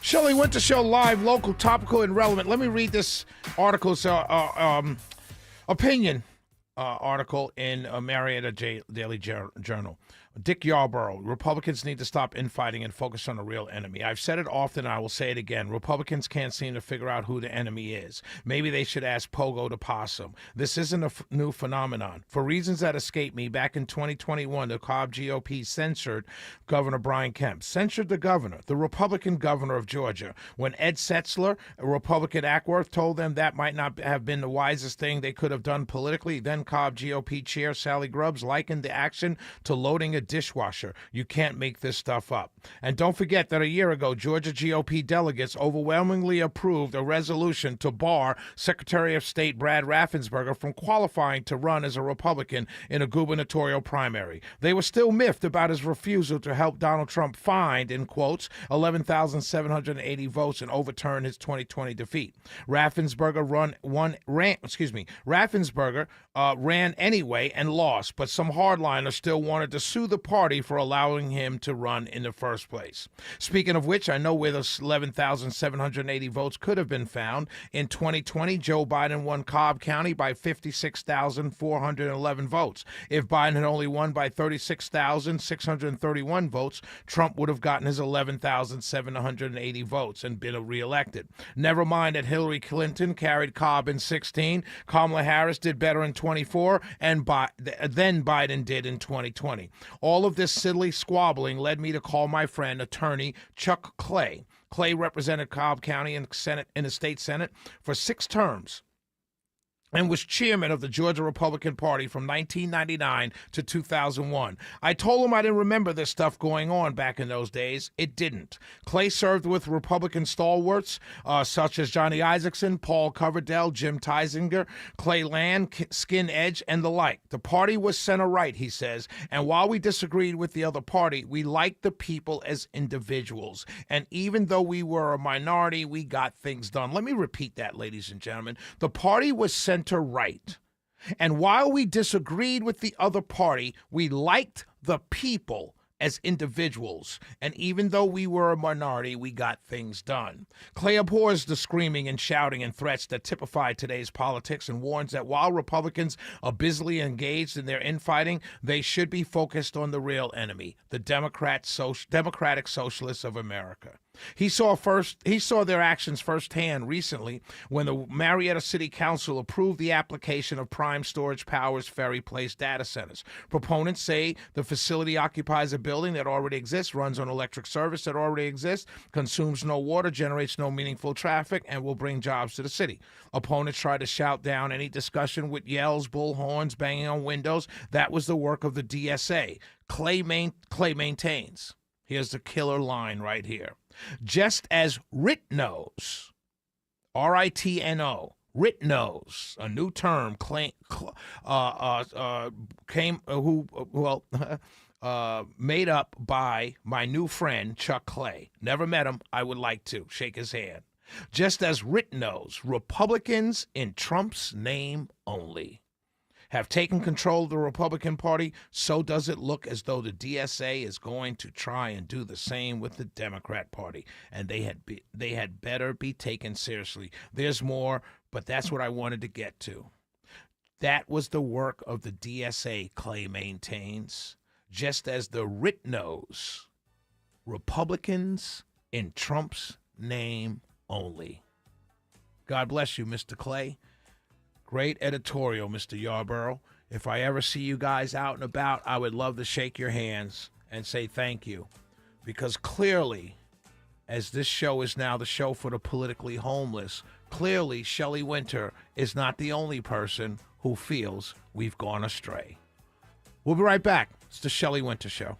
Shelley Winter Show live, local, topical, and relevant. Let me read this article's opinion article in Marietta Daily Journal. Dick Yarborough, Republicans need to stop infighting and focus on the real enemy. I've said it often, and I will say it again. Republicans can't seem to figure out who the enemy is. Maybe they should ask Pogo to Possum. This isn't a new phenomenon. For reasons that escape me, back in 2021, the Cobb GOP censured Governor Brian Kemp, censured the governor, the Republican governor of Georgia. When Ed Setzler, a Republican Ackworth, told them that might not have been the wisest thing they could have done politically, then Cobb GOP chair Sally Grubbs likened the action to loading a dishwasher. You can't make this stuff up. And don't forget that a year ago, Georgia GOP delegates overwhelmingly approved a resolution to bar Secretary of State Brad Raffensperger from qualifying to run as a Republican in a gubernatorial primary. They were still miffed about his refusal to help Donald Trump find, in quotes, 11,780 votes and overturn his 2020 defeat. Raffensperger ran anyway and lost, but some hardliners still wanted to sue the party for allowing him to run in the first place. Speaking of which, I know where those 11,780 votes could have been found. In 2020, Joe Biden won Cobb County by 56,411 votes. If Biden had only won by 36,631 votes, Trump would have gotten his 11,780 votes and been reelected. Never mind that Hillary Clinton carried Cobb in 16, Kamala Harris did better in 24, and then Biden did in 2020. All of this silly squabbling led me to call my friend, attorney Chuck Clay. Clay represented Cobb County in the state Senate for 6 terms and was chairman of the Georgia Republican Party from 1999 to 2001. I told him I didn't remember this stuff going on back in those days. It didn't. Clay served with Republican stalwarts such as Johnny Isakson, Paul Coverdell, Jim Teisinger, Clay Land, Skin Edge, and the like. The party was center-right, he says, and while we disagreed with the other party, we liked the people as individuals. And even though we were a minority, we got things done. Let me repeat that, ladies and gentlemen. The party was center-right. And while we disagreed with the other party, we liked the people as individuals. And even though we were a minority, we got things done. Clay abhors the screaming and shouting and threats that typify today's politics and warns that while Republicans are busily engaged in their infighting, they should be focused on the real enemy, the Democratic Socialists of America. He saw their actions firsthand recently when the Marietta City Council approved the application of Prime Storage Power's Ferry Place data centers. Proponents say the facility occupies a building that already exists, runs on electric service that already exists, consumes no water, generates no meaningful traffic, and will bring jobs to the city. Opponents try to shout down any discussion with yells, bullhorns, banging on windows. That was the work of the DSA. Clay maintains. Here's the killer line right here. Just as Ritnos, R-I-T-N-O, Ritnos, a new term, made up by my new friend, Chuck Clay. Never met him. I would like to shake his hand. Just as Ritnos, Republicans in Trump's name only, have taken control of the Republican Party, so does it look as though the DSA is going to try and do the same with the Democrat Party, and they had better be taken seriously. There's more, but that's what I wanted to get to. That was the work of the DSA, Clay maintains, just as the Ritnos, Republicans in Trump's name only. God bless you, Mr. Clay. Great editorial, Mr. Yarborough. If I ever see you guys out and about, I would love to shake your hands and say thank you. Because clearly, as this show is now the show for the politically homeless, clearly Shelley Winter is not the only person who feels we've gone astray. We'll be right back. It's the Shelley Winter Show.